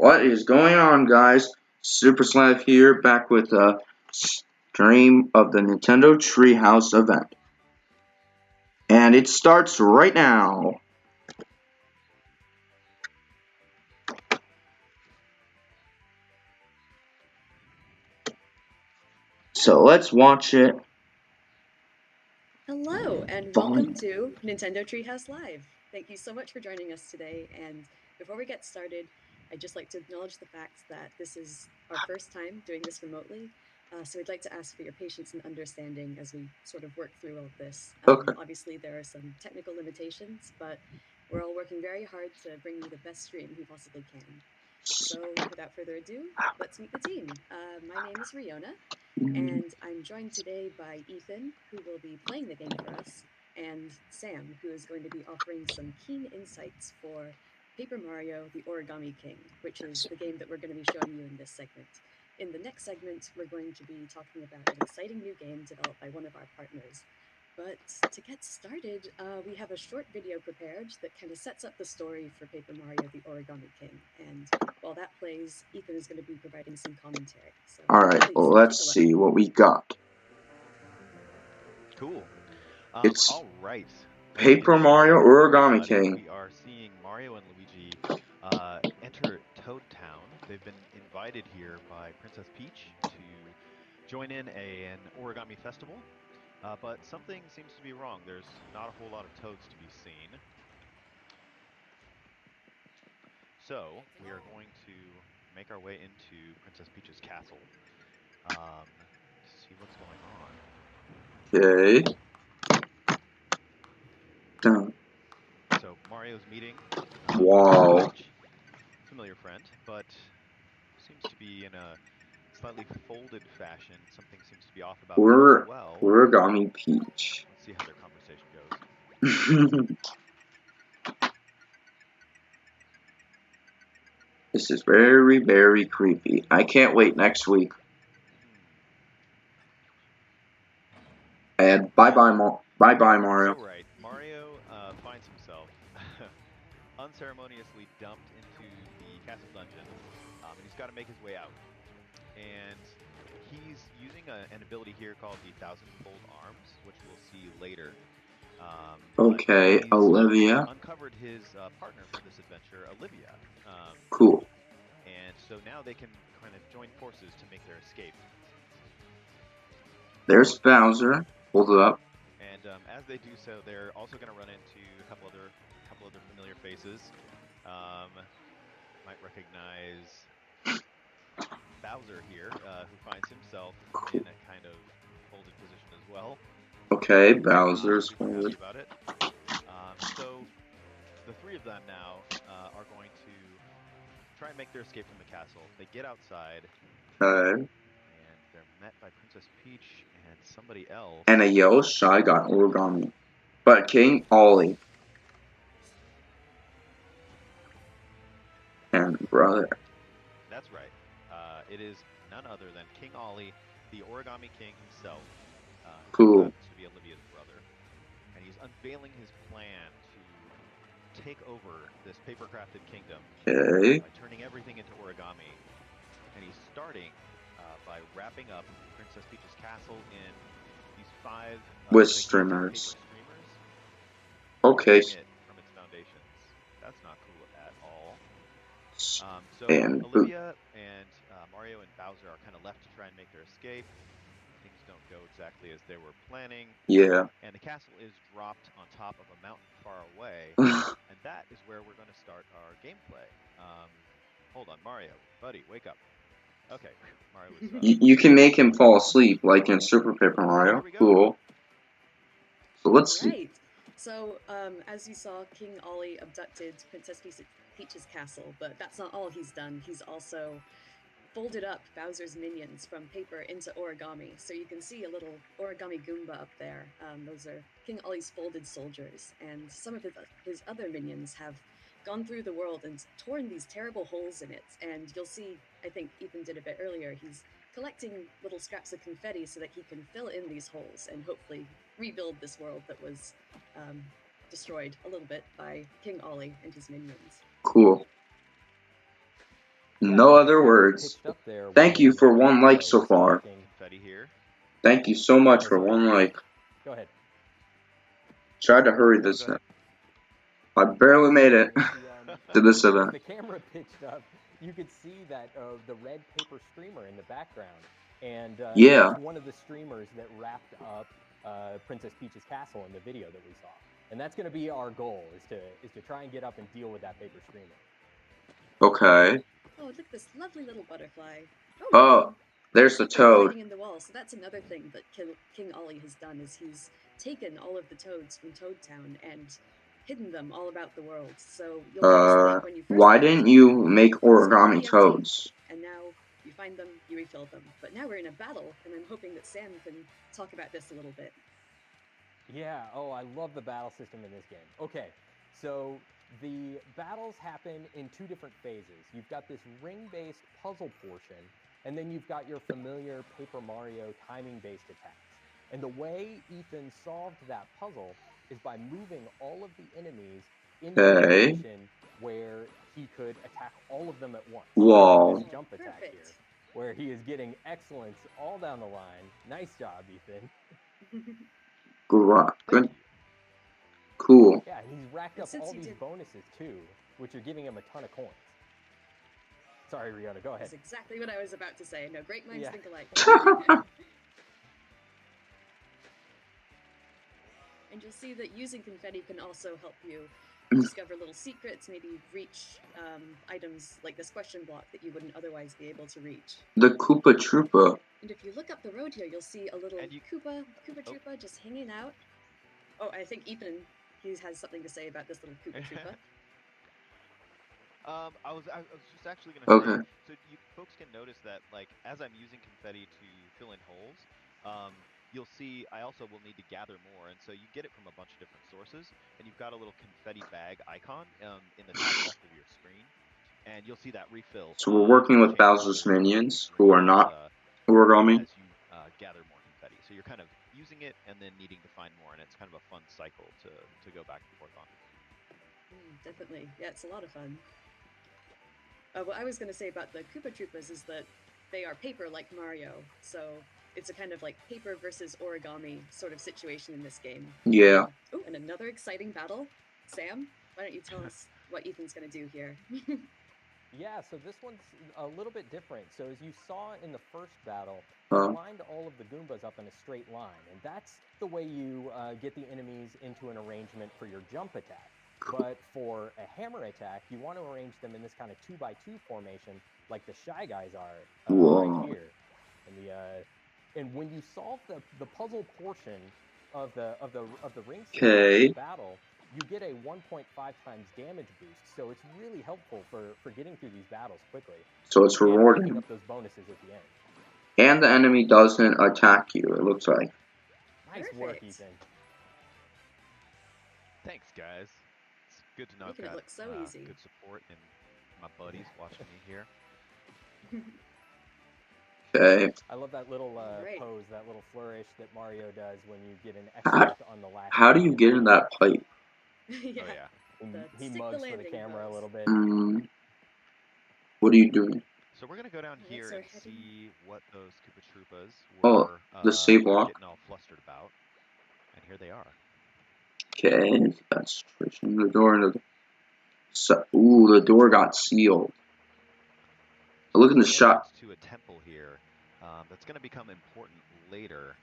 What is going on, guys? Super Slav here, back with a stream of the Nintendo Treehouse event. And it starts right now. So let's watch it. Hello, and welcome to Nintendo Treehouse Live. Thank you so much for joining us today. And before we get started, I'd just like to acknowledge the fact that this is our first time doing this remotely. So I'd like to ask for your patience and understanding as we sort of work through all of this. Okay. Obviously, there are some technical limitations, but we're all working very hard to bring you the best stream we possibly can. So without further ado, let's meet the team. My name is Riona. And I'm joined today by Ethan, who will be playing the game for us, and Sam, who is going to be offering some keen insights for Paper Mario: The Origami King, which is the game that we're going to be showing you in this segment. In the next segment, we're going to be talking about an exciting new game developed by one of our partners. But to get started, we have a short video prepared that kind of sets up the story for Paper Mario: The Origami King. And while that plays, Ethan is going to be providing some commentary. So Alright, well, let's see what we got. Cool. It's all right. Paper Mario Origami King. We are seeing Mario and Luigi enter Toad Town. They've been invited here by Princess Peach to join in an origami festival, but something seems to be wrong. There's not a whole lot of toads to be seen. So we are going to make our way into Princess Peach's castle to see what's going on. Okay. Done. So Mario's meeting Wow. Peach, familiar friend, but seems to be in a slightly folded fashion. Something seems to be off about her as well. Origami Peach. Let's see how their conversation goes. This is very, very creepy. I can't wait next week. And bye-bye, Mario. So right, Mario finds himself unceremoniously dumped into the castle dungeon, and he's got to make his way out. And he's using an ability here called the Thousand-Fold Arms, which we'll see later. Okay, Olivia. Uncovered his partner for this adventure, Olivia. Cool. And so now they can kind of join forces to make their escape. There's Bowser. Hold it up. And as they do so, they're also going to run into a couple other familiar faces. Might recognize Bowser here, who finds himself in a kind of folded position as well. Okay, Bowser's folded. About it. So the three of them now are going to try and make their escape from the castle. They get outside. Okay. And they're met by Princess Peach and somebody else. And a yellow Shy got origami. But King Ollie. And brother. That's right. It is none other than King Ollie, the Origami King himself. Cool. To be Olivia's brother. And he's unveiling his plan to take over this paper-crafted kingdom. Okay. By turning everything into origami. And he's starting by wrapping up Princess Peach's castle in these 5 with streamers. Okay. From its foundations. That's not cool at all. So and Olivia and Mario and Bowser are kind of left to try and make their escape. Things don't go exactly as they were planning. Yeah. And the castle is dropped on top of a mountain far away. And that is where we're going to start our gameplay. Hold on, Mario, buddy, wake up. Okay, Mario was, you can make him fall asleep, like in Super Paper Mario. Cool. So let's see. So, as you saw, King Ollie abducted Princess Peach's castle, but that's not all he's done. He's also folded up Bowser's minions from paper into origami. So you can see a little origami Goomba up there. Those are King Ollie's folded soldiers, and some of his other minions have gone through the world and torn these terrible holes in it. And you'll see, I think Ethan did a bit earlier, he's collecting little scraps of confetti so that he can fill in these holes and hopefully rebuild this world that was destroyed a little bit by King Ollie and his minions. Cool. No As the other camera words. pitched up there Thank while you for one like Mario so was far. talking. Confetti here. Thank you so much Oh, for sorry. one like. Go ahead. Tried to hurry No, this go up. I barely made it So to this as event. the camera pitched up, you could see that the red paper streamer in the background, and Yeah. that's one of the streamers that wrapped up Princess Peach's castle in the video that we saw. And that's going to be our goal is to try and get up and deal with that paper streamer. Okay. Oh, look at this lovely little butterfly. Oh, there's the Looks like they're toad. hiding in the wall. So that's another thing that King Ollie has done is he's taken all of the toads from Toad Town and hidden them all about the world. So you'll notice that when you first Why land, didn't you make the pool's origami completely empty, toads? and now you find them, you refill them. But now we're in a battle, and I'm hoping that Sam can talk about this a little bit. Yeah, oh, I love the battle system in this game. Okay, so the battles happen in two different phases. You've got this ring-based puzzle portion, and then you've got your familiar Paper Mario timing-based attacks. And the way Ethan solved that puzzle is by moving all of the enemies into a position where he could attack all of them at once. Whoa. This jump attack here, where he is getting excellence all down the line. Nice job, Ethan. Good. Cool. Yeah, and he's racked up all these bonuses too, which are giving him a ton of coins. Sorry, Rihanna, go ahead. That's exactly what I was about to say. No, great minds think alike. And you'll see that using confetti can also help you discover little secrets, maybe reach items like this question block that you wouldn't otherwise be able to reach. The Koopa Troopa. And if you look up the road here, you'll see a little Koopa Troopa just hanging out. Oh, I think Ethan, he has something to say about this little Koopa Troopa. I was just actually going to say, so you folks can notice that, like, as I'm using confetti to fill in holes, you'll see I also will need to gather more, and so you get it from a bunch of different sources, and you've got a little confetti bag icon in the top left of your screen, and you'll see that refill. So we're working with Bowser's minions, who are not origami. As you gather more confetti, so you're kind of using it and then needing to find more, and it's kind of a fun cycle to go back and forth on. Definitely, yeah, it's a lot of fun. What I was going to say about the Koopa Troopas is that they are paper like Mario, so it's a kind of like paper versus origami sort of situation in this game. Yeah. Oh, and another exciting battle. Sam, why don't you tell us what Ethan's going to do here? Yeah, so this one's a little bit different. So as you saw in the first battle, you lined all of the Goombas up in a straight line, and that's the way you get the enemies into an arrangement for your jump attack. But for a hammer attack, you want to arrange them in this kind of 2x2 formation, like the Shy Guys are right here. And when you solve the puzzle portion of the ring system battle, you get a 1.5 times damage boost. So it's really helpful for getting through these battles quickly. So it's rewarding. Picking up those bonuses at the end. And the enemy doesn't attack you, it looks like. Nice work, Ethan. Thanks, guys. It's good to know I've got look so easy. Good support and my buddies watching me here. Okay. I love that little pose, that little flourish that Mario does when you get an excellent on the last. How do you get in that pipe? Yeah. Oh, yeah. He mugs for the camera a little bit. What are you doing? So we're going to go down here and see what those Koopa Troopas were the save block. Getting all flustered about. And here they are. Okay, that's pushing the door into the... So, ooh, the door got sealed. Look at the shot. To a temple here that's going to become important later.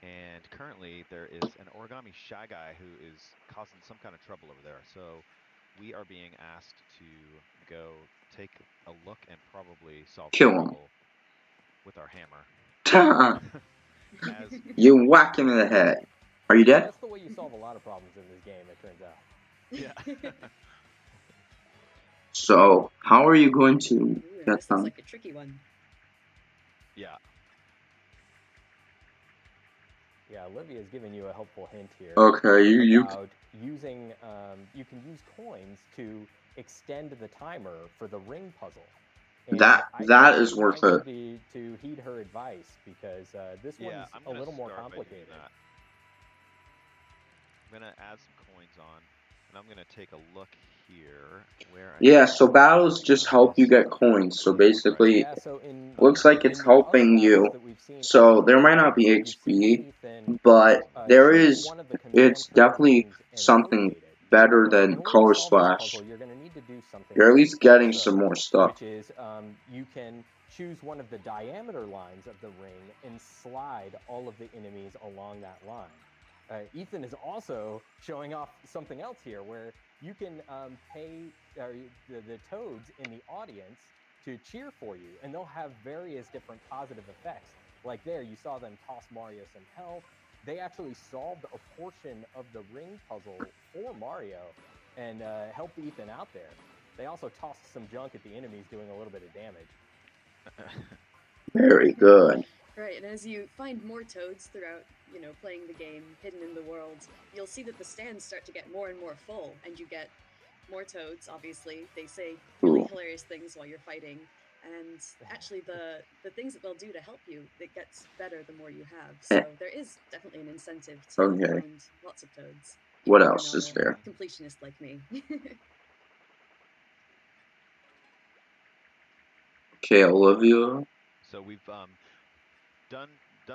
And currently there is an origami Shy Guy who is causing some kind of trouble over there. So we are being asked to go take a look and probably solve the trouble with our hammer. You whack him in the head. Are you dead? That's the way you solve a lot of problems in this game, it turns out. Yeah. So, how are you going to get this them? Is like a tricky one. Yeah. Yeah, Olivia's giving you a helpful hint here. Okay, you using you can use coins to extend the timer for the ring puzzle. And that is worth it. To heed her advice because this one's a little more complicated. I'm gonna add some coins on, and I'm gonna take a look here. Where I Yeah, can so battles just help you this. get coins. So basically, Yeah, so looks like it's in the other helping battles you. that we've seen So up there to this might not be point, you've seen XP, Ethan but there choose is. one of the It's concentric definitely rings and something rotate it. better Well, than in order to Color solve this Splash. puzzle, you're going to need to do something You're at else least getting also, some more stuff. which is you can choose one of the diameter lines of the ring and slide all of the enemies along that line. Ethan is also showing off something else here, where you can pay the toads in the audience to cheer for you, and they'll have various different positive effects. Like there, you saw them toss Mario some health. They actually solved a portion of the ring puzzle for Mario and helped Ethan out there. They also tossed some junk at the enemies, doing a little bit of damage. Very good. Right, and as you find more toads throughout, playing the game hidden in the world, you'll see that the stands start to get more and more full, and you get more toads, obviously. They say really hilarious things while you're fighting, and actually the things that they'll do to help you, it gets better the more you have. So there is definitely an incentive to find lots of toads. What Even else is there? Completionist like me. Okay, Olivia. So we've done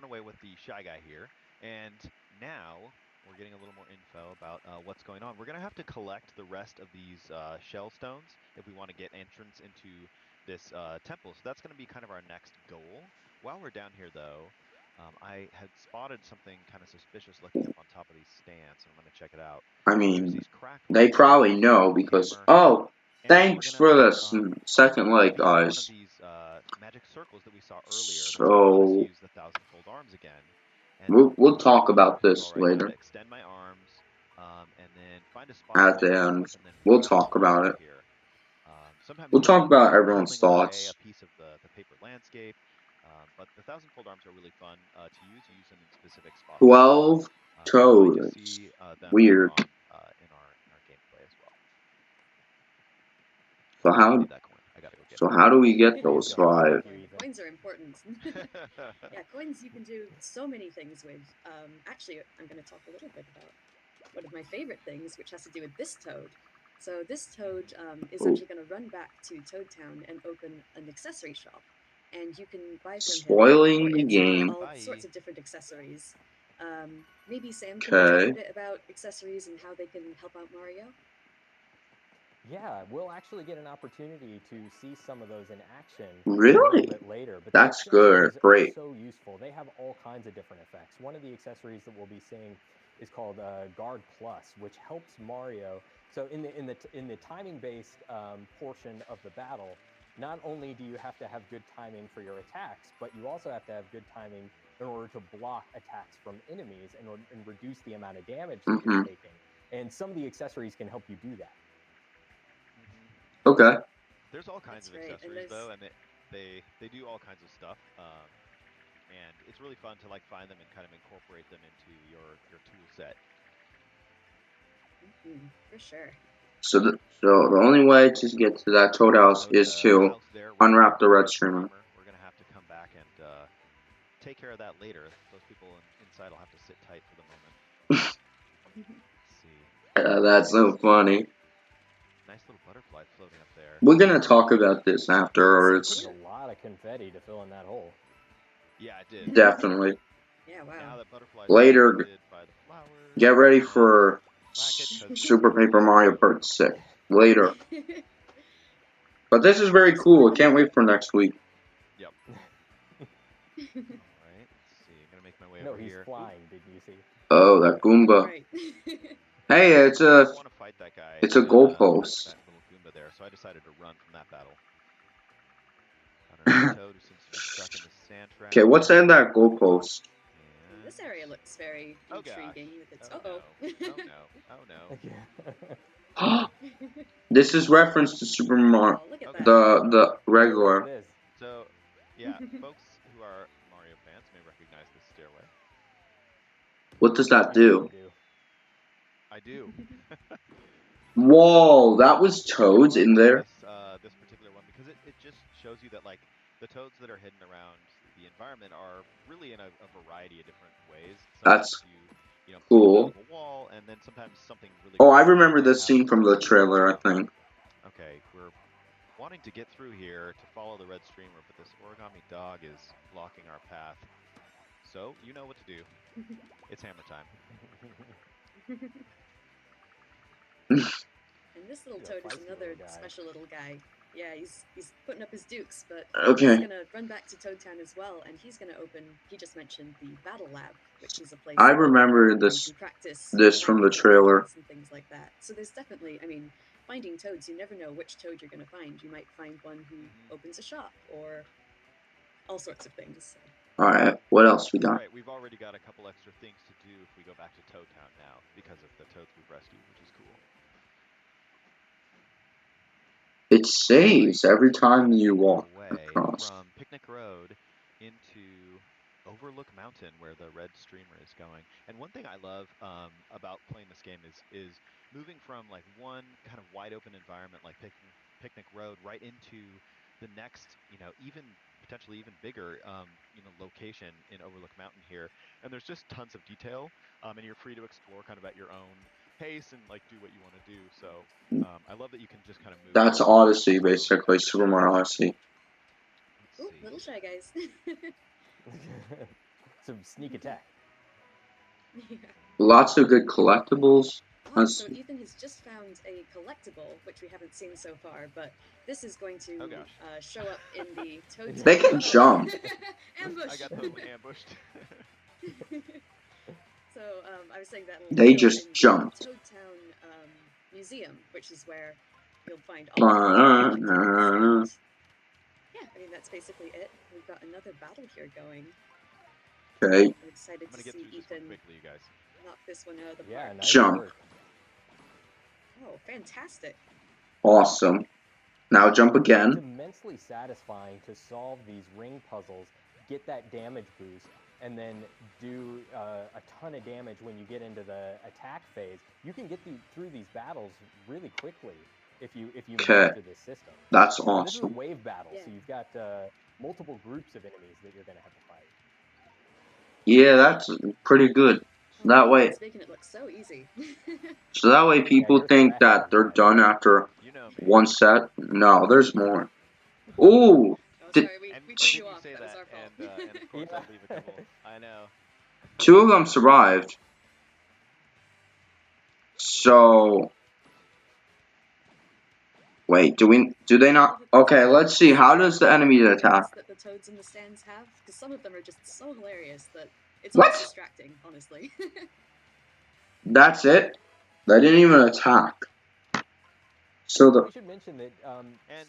away with the shy guy here, and now we're getting a little more info about what's going on. We're gonna have to collect the rest of these shell stones if we want to get entrance into this temple. So that's gonna be kind of our next goal. While we're down here, though, I had spotted something kind of suspicious looking up on top of these stands, and I'm gonna check it out. I There's mean, these cracked they ones probably here, know because hammer, and thanks we're for gonna the second like, use one of guys. these magic circles that we saw earlier. That's gonna let us So use the thousandfold arms again. And we'll what I'm talk gonna do about is, this all right, I'm later gonna extend my arms, and then find a spot to at the launch off end. with, and then We'll wheel talk about around it. here. Sometimes We'll it can talk be about everyone's peeling away thoughts. a piece of the paper landscape, but the thousandfold arms are really fun to use. You use them in specific spots. 12 So you might just toads. see them later Weird. on in our gameplay as well. So Oh, I how need that coin. I gotta go get so it. how do we get Please those go. 5? Thank you, Ethan. Coins are important. Yeah, coins you can do so many things with. Actually, I'm going to talk a little bit about one of my favorite things, which has to do with this toad. So this toad is actually going to run back to Toad Town and open an accessory shop, and you can buy from him Spoiling the points for game. all sorts of different accessories. Maybe Sam can talk a Okay. bit about accessories and how they can help out Mario. Yeah, we'll actually get an opportunity to see some of those in action Really? a little bit later. But That's the good. accessories are Great. so useful. They have all kinds of different effects. One of the accessories that we'll be seeing is called Guard Plus, which helps Mario. So in the timing-based portion of the battle, not only do you have to have good timing for your attacks, but you also have to have good timing in order to block attacks from enemies and reduce the amount of damage that you're taking. And some of the accessories can help you do that. Okay. There's all kinds of accessories though, and they do all kinds of stuff. And it's really fun to like find them and kind of incorporate them into your tool set. For sure. So the only way to get to that toad house is to House there, unwrap the red streamer. We're gonna have to come back and take care of that later. Those people inside will have to sit tight for the moment. Let's see. That's so funny. Nice little butterfly floating up there. We're gonna talk about this afterwards. There's a lot of confetti to fill in that hole. Yeah, I did. Definitely. Yeah, wow. Now that butterflies Later, by the flowers, get ready for it, Super Paper Mario Part 6. Later. But this is very cool. I can't wait for next week. Yep. Alright, let's see. I'm gonna make my way over here. No, he's flying, did you see? Oh, that Goomba. Right. Hey, I didn't want to fight that guy. It's a goalpost. That little Goomba there, so I decided to run from that battle. Got our toad who seems to be stuck in the sand trap. Okay, what's in that goalpost? And... This area looks very intriguing with its. No. Oh no. This is reference to Super Mario, Look at that. the regular. So, yeah, folks who are Mario fans may recognize this stairway. What does that do? I do. Whoa, that was toads in there? This particular one, because it just shows you that, like, the toads that are hidden around the environment are really in a variety of different ways. Sometimes pull them Cool. out of a wall, and then sometimes something really. Oh, I cool remember this scene happens. from the trailer, I think. Okay, we're wanting to get through here to follow the red streamer, but this origami dog is blocking our path. So, you know what to do. It's hammer time. And this little toad is another special little guy. Yeah, he's putting up his dukes, but Okay. he's gonna run back to Toad Town as well, and he's gonna open. He just mentioned the Battle Lab, which is a place I remember where this you can practice this from the finding trailer. battles and things like that. So there's definitely, I mean, finding toads. You never know which toad you're gonna find. You might find one who opens a shop or all sorts of things. So. All right, what else we got? Right, we've already got a couple extra things to do if we go back to Toad Town now because of the toads we've rescued, which is cool. It saves every time you walk across. From Picnic Road into Overlook Mountain, where the red streamer is going. And one thing I love about playing this game is moving from like one kind of wide open environment like Picnic Road right into the next, even potentially even bigger, location in Overlook Mountain here. And there's just tons of detail, and you're free to explore kind of at your own pace and like do what you want to do. So I love that you can just kind of move. That's Odyssey, basically, Super Mario Odyssey. Ooh, little Shy Guys. Some sneak attack. Yeah. Lots of good collectibles. Oh, so Ethan has just found a collectible, which we haven't seen so far, but this is going to show up in the Toad Town. They can jump. Ambush. I got them ambushed. So I was saying that they just jumped. Toad Town Museum, which is where you'll find all of the collectibles. Yeah, I mean that's basically it. We've got another battle here going. Okay. I'm excited to see Ethan quickly, you guys. knock this one out of the park. Nice jump. Work. Oh, fantastic. Awesome. Now jump again. It's immensely satisfying to solve these ring puzzles, get that damage boost, and then do a ton of damage when you get into the attack phase. You can get through these battles really quickly if you master this system. That's awesome. awesome. This is a wave battle, so you've got multiple groups of enemies that you're going to have to fight. Yeah, that's pretty good. That way, it's making it look so easy. So that way people think that they're done after one set. No, there's more. Ooh! Oh, sorry, we took you off. That was our fault. And of course I leave a couple. I know. 2 of them survived. So... Wait, do they not? Okay, let's see. How does the enemy attack? That the toads in the stands have, because some of them are just so hilarious that it's What? almost distracting, honestly. That's it? They didn't even attack. So we should mention that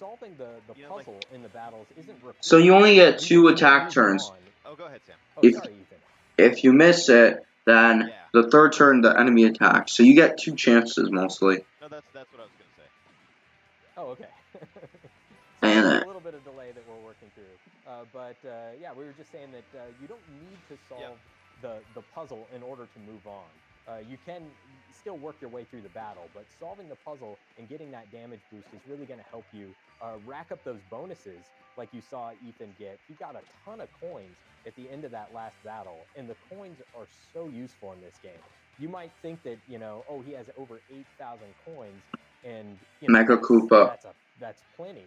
solving the puzzle in the battles isn't required. So you only get 2 attack turns. Oh, go ahead, Sam. Oh, sorry, Ethan. If you miss it, then the third turn the enemy attacks. So you get 2 chances mostly. No, that's what I was gonna say. Oh, okay. And a little bit of delay that we're working through, but yeah, we were just saying that you don't need to solve the puzzle in order to move on. You can still work your way through the battle, but solving the puzzle and getting that damage boost is really going to help you rack up those bonuses like you saw Ethan get. He got a ton of coins at the end of that last battle, and the coins are so useful in this game. You might think that, oh, he has over 8,000 coins, and Mega Koopa. That's plenty,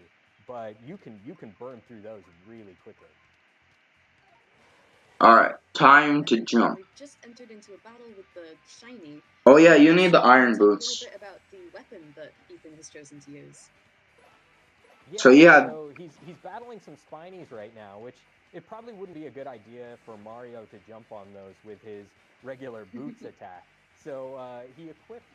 but you can burn through those really quickly. Alright, time to jump. We just entered into a battle with the shiny. Oh yeah, you need the iron boots. A little bit about the weapon that Ethan has chosen to use. Yeah, so he's battling some Spinies right now, which it probably wouldn't be a good idea for Mario to jump on those with his regular boots attack. So he equipped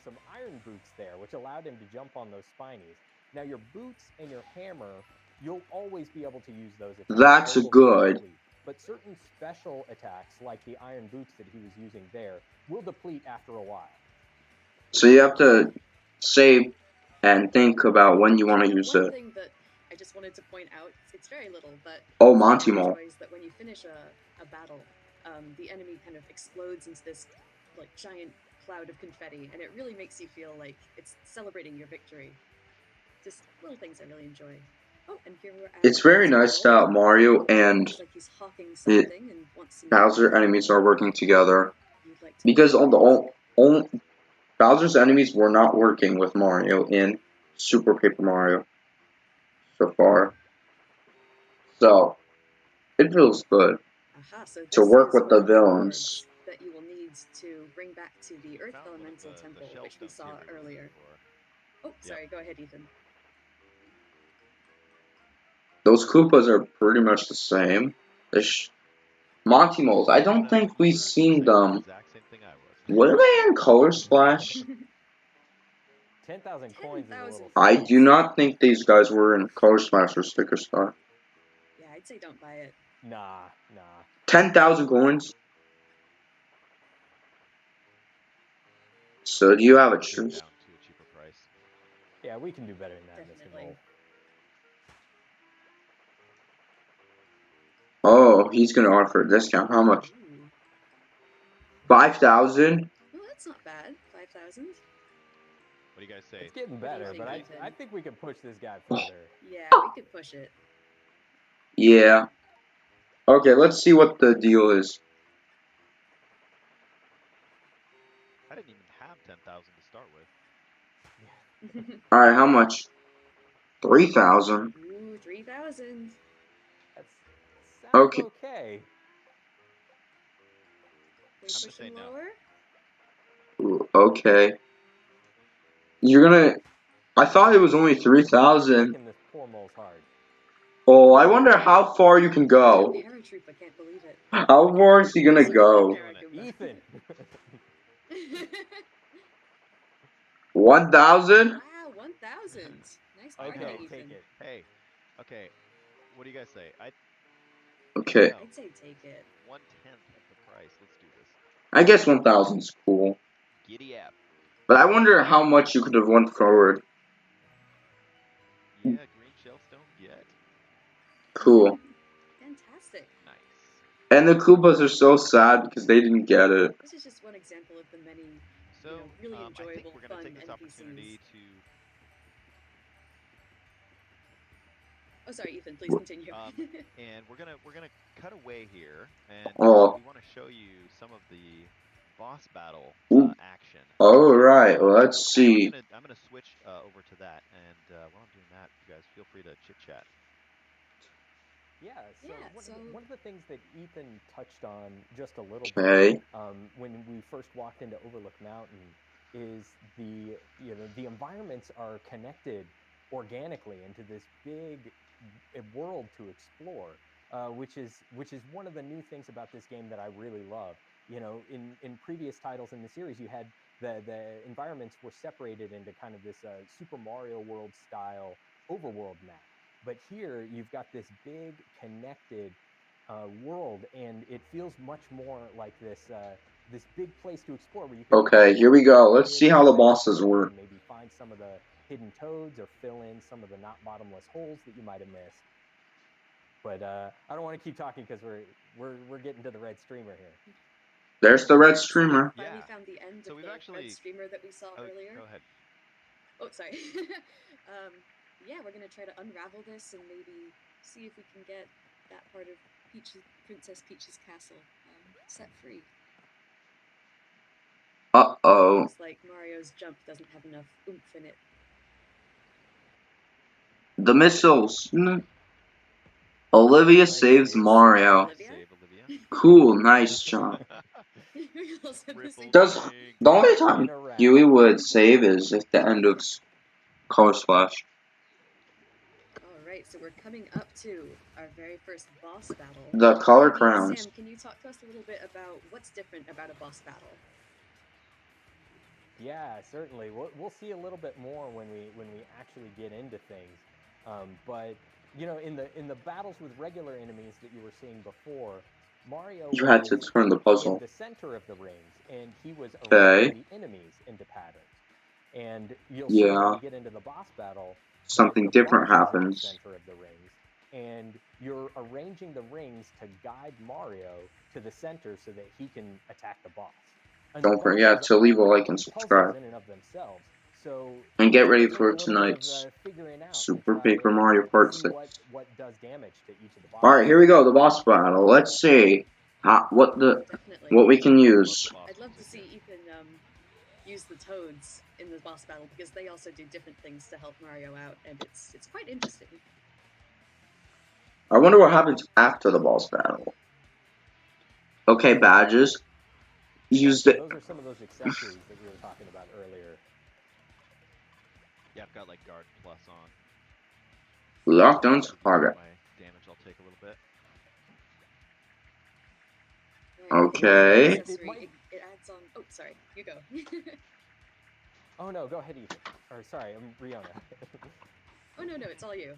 some iron boots there, which allowed him to jump on those Spinies. Now your boots and your hammer, you'll always be able to use those attacks. That's good. But certain special attacks, like the iron boots that he was using there, will deplete after a while. So you have to save and think about when you want to use it. One thing that I just wanted to point out, it's very little, but Monty Mole. Is that when you finish a battle, the enemy kind of explodes into this like giant cloud of confetti, and it really makes you feel like it's celebrating your victory. Just little things I really enjoy. Oh, and here we're at it's very nice that Mario and like he's hawking something and wants some Bowser enemies are working together. You you'd like to Because customize. all Bowser's enemies were not working with Mario in Super Paper Mario so far. So it feels good Aha, so to this work is with the one of villains. orbs that you will need to bring back to the Earth Found one of Elemental the Temple, shell which we stones saw here we were looking earlier. for. Oh, sorry, go ahead, Ethan. Those Koopas are pretty much the same. Monty Moles, I don't think You we've were seen saying the them. exact same thing I was. Were they in Color Splash? 10,000 coins is a little 10,000 I steep. do not think these guys were in Color Splash or Sticker Star. Yeah, I'd say don't buy it. Nah. 10,000 coins? So do you have a Get it choice? down to a cheaper price. Yeah, we can do better than that, Mr. Definitely. Mole. Oh, he's gonna offer a discount. How much? Ooh. 5,000? Well, that's not bad. 5,000. What do you guys say? It's getting What do you better, think, but I Ethan? think we can push this guy further. Yeah, we could push it. Yeah. Okay, let's see what the deal is. I didn't even have 10,000 to start with. Alright, how much? 3,000. Ooh, 3,000. That sounds Okay. okay. We I'm gonna push say him no. lower? Ooh, okay. You're gonna... I thought it was only 3,000. Breaking this poor mole's heart. Oh, I wonder how far you can A go. paratroop, I can't believe it. How far is he gonna Also called a go? Doing it. Paragoomba. Ethan. 1,000? Wow, 1,000. Nice bargain, Okay, Ethan. take it. Hey, okay. What do you guys say? Okay. I'd say take it. 1/10 of the price. Let's do this. I guess 1,000 is cool. Giddy up. But I wonder how much you could have went forward. Yeah, green shellstone. Get. Cool. Fantastic. Nice. And the Koopas are so sad because they didn't get it. This is just one example of the many, So, really I think enjoyable, we're gonna fun take this NPCs. opportunity to. Oh, sorry, Ethan. Please continue. And we're gonna cut away here, and Oh. we want to show you some of the boss battle Ooh. action. Alright, well, let's see. I'm gonna switch over to that, and while I'm doing that, you guys feel free to chit chat. Yeah, Yeah, one of the things that Ethan touched on just a little Okay. bit when we first walked into Overlook Mountain is the environments are connected organically into this big world to explore, which is one of the new things about this game that I really love. You know, in previous titles in the series, you had the environments were separated into kind of this Super Mario World style overworld map. But here you've got this big connected world, and it feels much more like this this big place to explore where you can Okay, here we go. Let's see how the bosses work. maybe find some of the hidden toads or fill in some of the not bottomless holes that you might have missed. But I don't want to keep talking because we're getting to the red streamer here. There's the red streamer. We finally found the end of the red streamer that we saw earlier. Go ahead. Oh, sorry. Yeah, we're gonna try to unravel this and maybe see if we can get that part of Princess Peach's castle set free. Uh-oh. Looks like Mario's jump doesn't have enough oomph in it. The missiles. Olivia saves Mario. Olivia? Cool, nice job. Does the only time Huey would save is at the end of Color Splash. Alright, so we're coming up to our very first boss battle. The color crowns. Sam, can you talk to us a little bit about what's different about a boss battle? Yeah, certainly. We'll see a little bit more when we actually get into things. But you know, in the battles with regular enemies that you were seeing before, Mario You had to turn the puzzle in the center of the rings, and he was okay. arranging the enemies into patterns. And you'll see when we get into the boss battle, something different happens. In the center of the rings, and you're arranging the rings to guide Mario to the center so that he can attack the boss. And don't forget to leave a like and subscribe. In and of themselves. So and get ready for tonight's Super Paper Mario Part 6. What does damage to each of the bosses. Alright, here we go, the boss battle. Let's see what we can use. love to see Ethan use the toads in the boss battle because they also do different things to help Mario out, and it's quite interesting. I wonder what happens after the boss battle. Okay, badges. Use so the. those are some of those accessories that we were talking about earlier. Yeah, I've got like guard plus on. Lockdown target. My damage I'll take a little bit. Okay. It adds on. Oh, sorry. You go. Oh no, go ahead, Ethan. Or sorry, I'm Riona. Oh no, it's all you.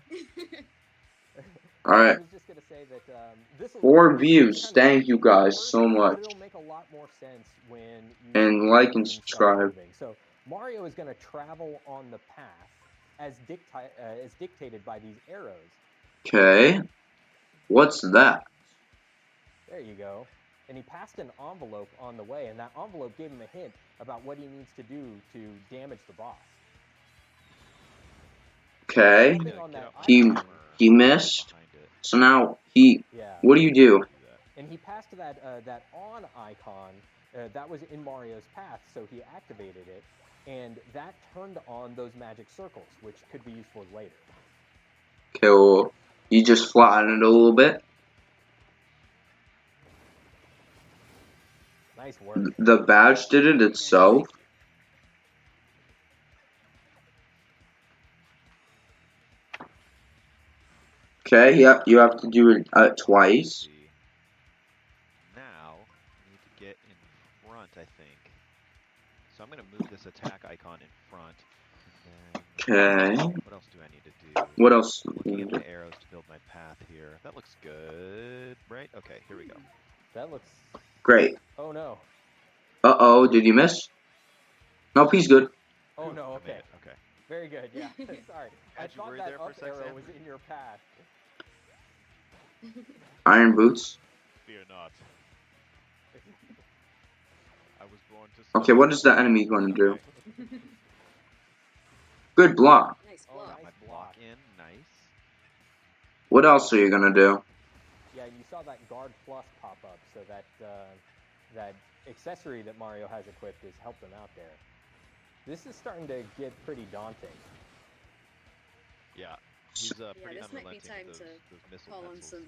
Alright. I was just gonna say that this 4 views. Thank you guys so much. But it'll make a lot more sense when you and like and subscribe. So Mario is gonna travel on the path as dictated by these arrows. Okay. What's that? There you go. And he passed an envelope on the way, and that envelope gave him a hint about what he needs to do to damage the boss. Okay. He missed. So now what do you do? And he passed that on icon that was in Mario's path, so he activated it, and that turned on those magic circles, which could be useful later. Okay, well, you just flatten it a little bit. Nice work. The badge did it itself. Okay, yep, you have to do it twice. Now, I need to get in front, I think. So I'm going to move this attack icon in front. Okay. What else do I need to do? What else? Looking at my arrows to build my path here. That looks good, right? Okay, here we go. That looks... Great. Oh no. Uh-oh, did you miss? Nope, he's good. Oh no, okay. Okay. Very good, yeah. Sorry. I thought that up arrow was in your path. Iron boots. Fear not. I was born to... Okay, what is the enemy going to do? Good block. Nice block. My block in, nice. What else are you going to do? Yeah, you saw that guard plus pop up, so that that accessory that Mario has equipped has helped him out there. This is starting to get pretty daunting. Yeah, he's pretty this might be time with those call on some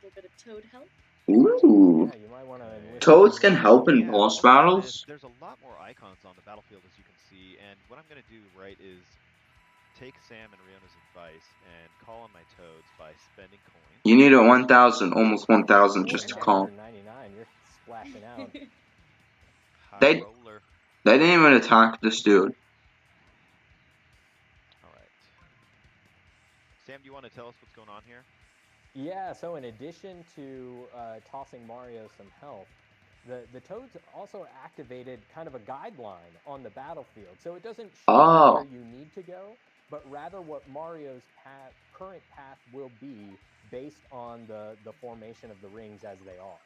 little bit of Toad help. Ooh. Yeah, you might want to. Toads can help in boss battles. There's a lot more icons on the battlefield, as you can see, and what I'm going to do, right, is take Sam and Riona's advice and call on my Toads by spending coins. You need a 1,000, almost 1,000 just to call. 99, you're splashing out. They didn't even attack this dude. Alright. Sam, do you want to tell us what's going on here? Yeah, so in addition to tossing Mario some health, the Toads also activated kind of a guideline on the battlefield. So it doesn't show where you need to go, but rather what Mario's current path will be based on the formation of the rings as they are.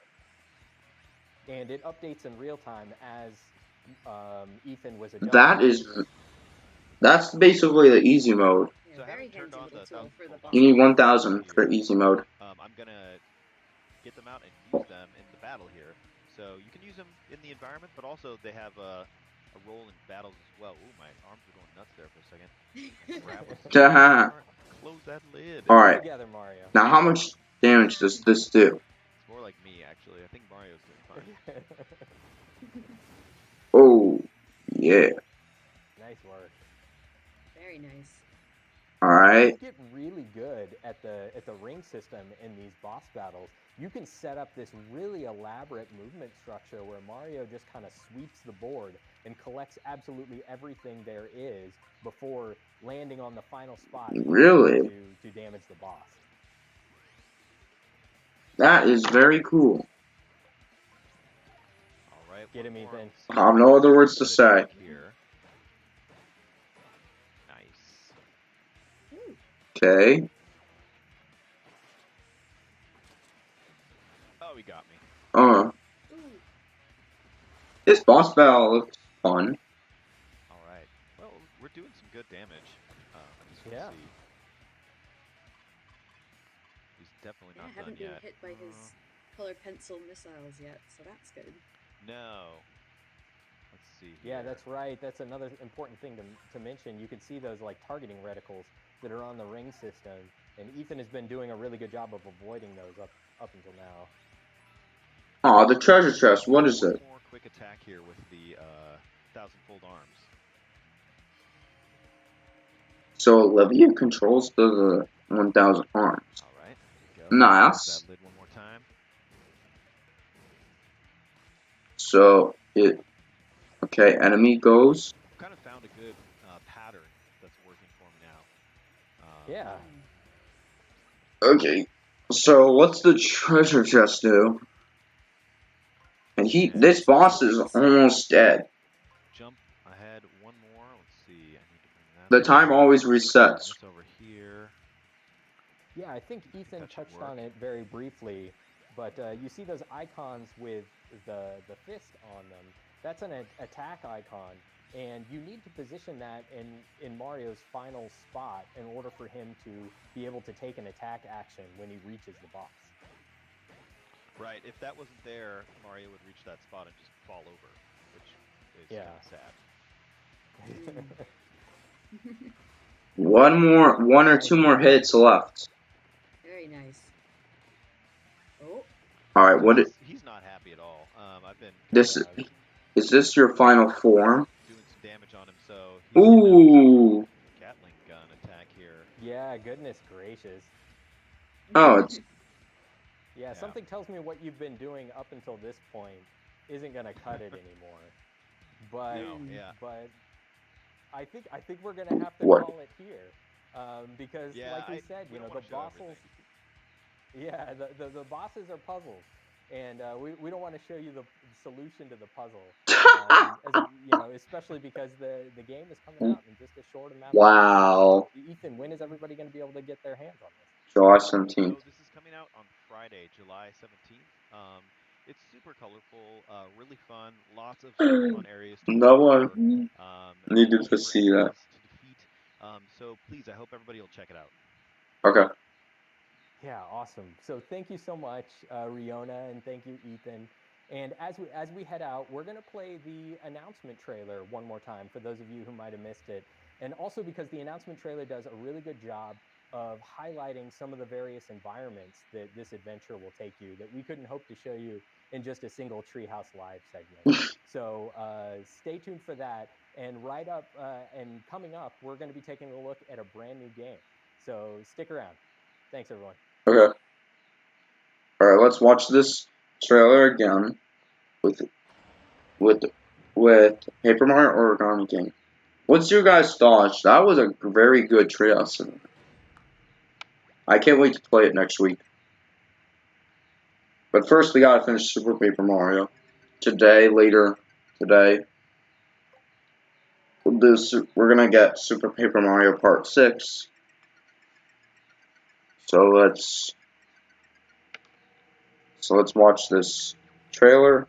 And it updates in real time as Ethan was adjusting. That's basically the easy mode. So having turned on you need 1,000 for easy mode. I'm gonna get them out and use them in the battle here. So you can use them in the environment, but also they have a role in battles as well. Ooh, my arms are going nuts there for a second. Close that lid. Alright. Together, Mario. Now how much damage does this do? It's more like me, actually. I think Mario's doing fine. Oh, yeah. Nice work. Very nice. Alright. You get really good at the ring system in these boss battles. You can set up this really elaborate movement structure where Mario just kind of sweeps the board and collects absolutely everything there is before landing on the final spot. Really? To damage the boss. That is very cool. Alright. Get him, Ethan. I have no other words to say. Okay. Oh, he got me. This boss battle looks fun. Alright. Well, we're doing some good damage. Yeah. He's definitely not haven't done been yet. hit by his colored pencil missiles yet, so that's good. No. Let's see Yeah, here. that's right. That's another important thing to mention. You can see those like targeting reticles that are on the ring system, and Ethan has been doing a really good job of avoiding those up until now. Oh, the treasure chest. What is One it? more quick attack here with the thousand-fold arms. So Olivia controls the 1,000 arms. All right, there we go. Nice. Close that lid one more time. So it. Okay, enemy goes. I've kind of found a good pattern that's working for me now. Yeah. Okay. So what's the treasure chest do? And this boss is almost dead. Jump ahead one more. Let's see. I need to bring that. The time always resets. This over here. Yeah, I think Ethan That should touched work. on it very briefly, but you see those icons with the fist on them. That's an attack icon, and you need to position that in Mario's final spot in order for him to be able to take an attack action when he reaches the boss. Right. If that wasn't there, Mario would reach that spot and just fall over, which is kind of sad. One or two more hits left. Very nice. Oh. All right, what? He's not happy at all. I've been. Is this your final form? Doing some damage on him, so he's Ooh. Gatling gun attack here. Yeah, goodness gracious. Oh, it's. Yeah, something tells me what you've been doing up until this point isn't gonna cut it anymore. But but I think we're gonna have to call it here, because like we said, you know, the bosses. Yeah, the bosses are puzzles, and we don't want to show you the solution to the puzzle. You know, especially because the game is coming out in just a short amount of time. Wow. Ethan, when is everybody going to be able to get their hands on this? July 17th. So this is coming out on Friday, July 17th. It's super colorful, really fun, lots of fun areas to No one needed to see that. To defeat. So please, I hope everybody will check it out. Okay. Yeah, awesome. So thank you so much, Riona, and thank you, Ethan. And as we head out, we're going to play the announcement trailer one more time for those of you who might have missed it. And also because the announcement trailer does a really good job of highlighting some of the various environments that this adventure will take you that we couldn't hope to show you in just a single Treehouse Live segment. So stay tuned for that. And right up and coming up, we're going to be taking a look at a brand new game. So stick around. Thanks, everyone. Okay. All right, let's watch this trailer again with Paper Mario Origami King. What's your guys' thoughts? That was a very good Treehouse. I can't wait to play it next week. But first, we gotta finish Super Paper Mario later today. We're gonna get Super Paper Mario Part 6. So let's watch this trailer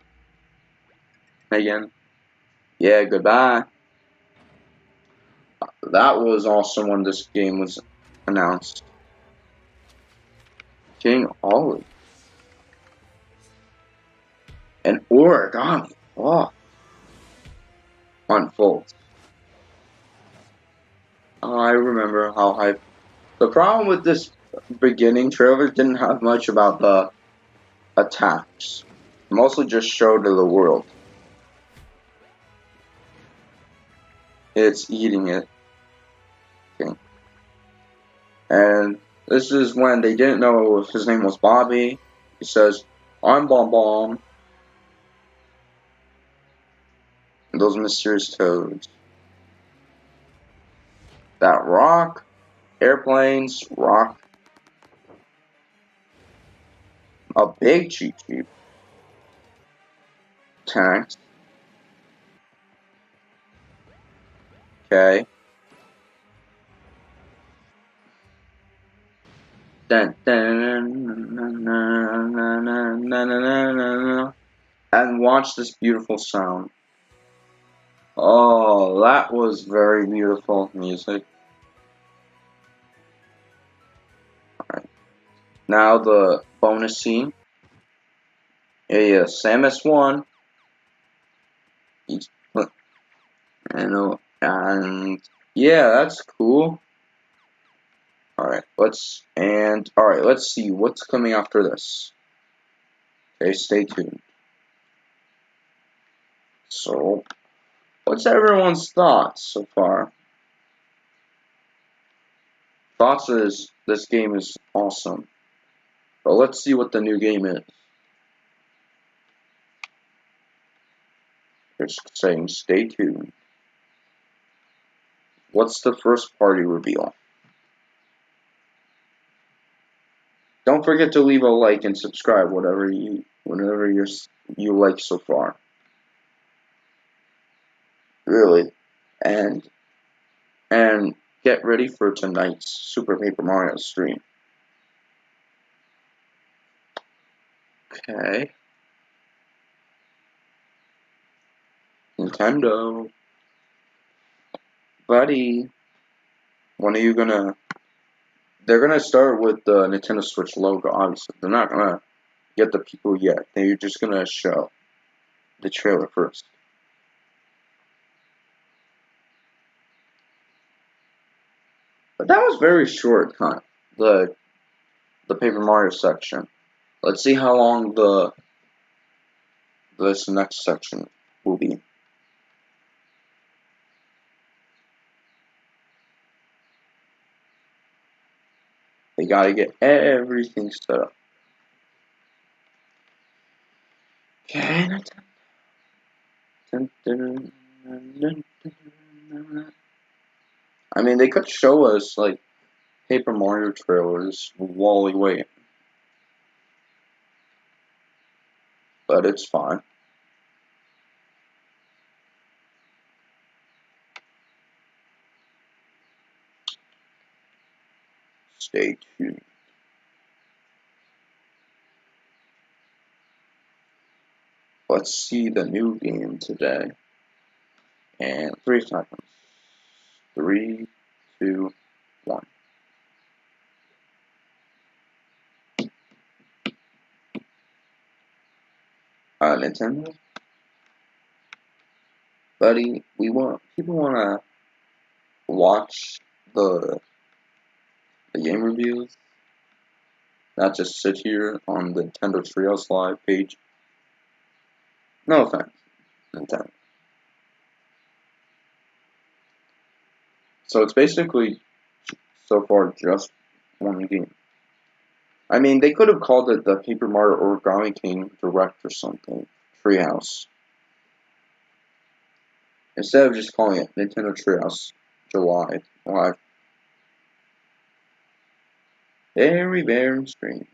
again. Yeah, goodbye. That was awesome when this game was announced. King Ollie. And Origami. Oh. Unfolds. I remember how hype. The problem with this beginning trailer didn't have much about the attacks. Mostly just showed to the world. It's eating it. Okay. And this is when they didn't know if his name was Bobby. He says, I'm Bomb Bomb. And those mysterious toads. That rock. Airplanes. Rock. A big Cheep Cheep. Tanks. Okay. Dun, dun, and watch this beautiful sound. Oh, that was very beautiful music. Alright. Now the bonus scene. Yeah, Samus won. I know, and yeah, that's cool. Alright, let's see what's coming after this. Okay, stay tuned. So, what's everyone's thoughts so far? Thoughts is this game is awesome. But let's see what the new game is. It's saying stay tuned. What's the first party reveal? Don't forget to leave a like and subscribe, whenever you like so far. Really, and get ready for tonight's Super Paper Mario stream. Okay. Nintendo. Buddy. When are you gonna... They're gonna start with the Nintendo Switch logo, obviously. They're not gonna get the people yet. They're just gonna show the trailer first. But that was very short, kind of. The Paper Mario section. Let's see how long this next section will be. They gotta get everything set up. Okay. I mean, they could show us, like, Paper Mario trailers while we wait. But it's fine. Stay tuned. Let's see the new game today. And 3 seconds. 3, 2, 1. Nintendo? Buddy, people wanna watch the game reviews, not just sit here on the Nintendo Treehouse Live page. No offense, Nintendo. So it's basically, so far, just one game. I mean, they could have called it the Paper Mario Origami King Direct or something. Treehouse. Instead of just calling it Nintendo Treehouse July Live. Very, very strange.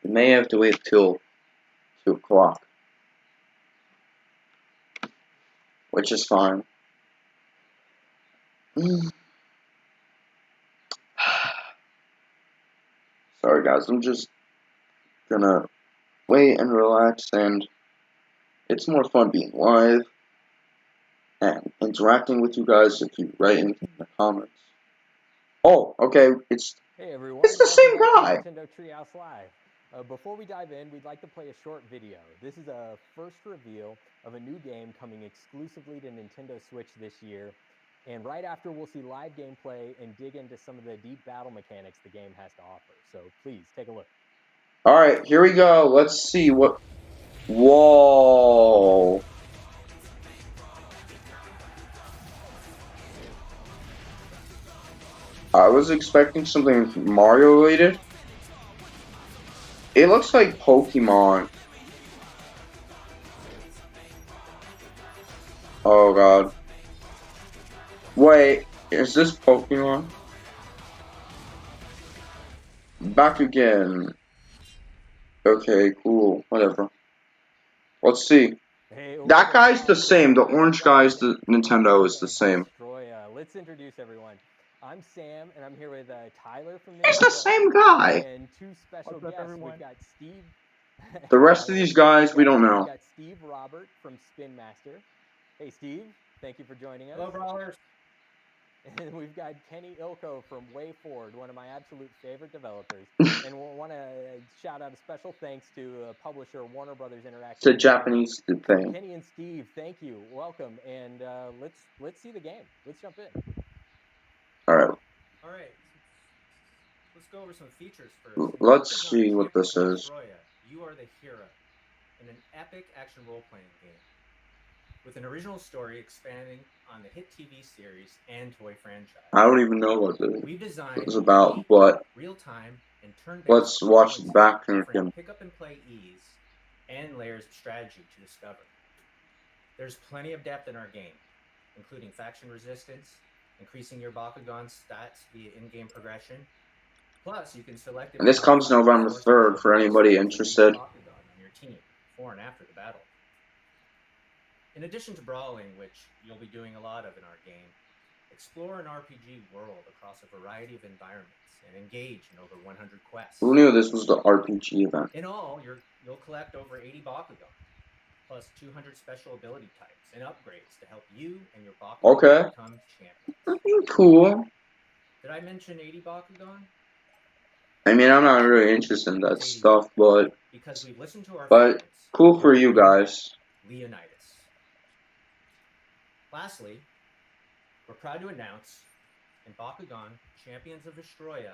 You may have to wait till 2 o'clock. Which is fine. Sorry guys, I'm just gonna wait and relax, and it's more fun being live and interacting with you guys if you write anything in the comments. Oh, okay, Hey everyone, it's the same guy. Nintendo Treehouse Live. Before we dive in, we'd like to play a short video. This is a first reveal of a new game coming exclusively to Nintendo Switch this year. And right after, we'll see live gameplay and dig into some of the deep battle mechanics the game has to offer. So please, take a look. Alright, here we go. Let's see what... Whoa. I was expecting something Mario related. It looks like Pokemon. Oh god. Wait, is this Pokemon? Back again. Okay, cool. Whatever. Let's see. Hey, that guy's the same. The orange guy's the Nintendo is the same. Let's introduce everyone. I'm Sam, and I'm here with Tyler from It's the same guy. And 2 special guests. Everyone? We've got Steve. The rest of these guys, we don't know. We've got Steve Robert from Spin Master. Hey, Steve. Thank you for joining us. Hello, brawlers. And we've got Kenny Ilko from WayForward, one of my absolute favorite developers. And we'll want to shout out a special thanks to publisher Warner Brothers Interactive. It's a Japanese thing. Kenny and Steve, thank you, welcome, and let's see the game. Let's jump in. All right. Let's go over some features first. Let's see what this is. You are the hero in an epic action role-playing game with an original story expanding on the hit TV series and toy franchise. I don't even know what We've designed it was about, but real-time and turn-based. Let's watch the back again. Pick up and play ease and layers of strategy to discover. There's plenty of depth in our game, including faction resistance, increasing your Bakugan stats via in-game progression. Plus, you can select. And this comes November 3rd for anybody interested. Bakugan on your team before and after the battle. In addition to brawling, which you'll be doing a lot of in our game, explore an RPG world across a variety of environments and engage in over 100 quests. Who knew this was the RPG event? In all, you'll collect over 80 Bakugan, plus 200 special ability types and upgrades to help you and your Bakugan become champions. Cool. Did I mention 80 Bakugan? I mean, I'm not really interested in that stuff, but because we've listened to our friends, cool for you guys. Leonidas. Lastly, we're proud to announce in Bakugan Champions of Vestroia,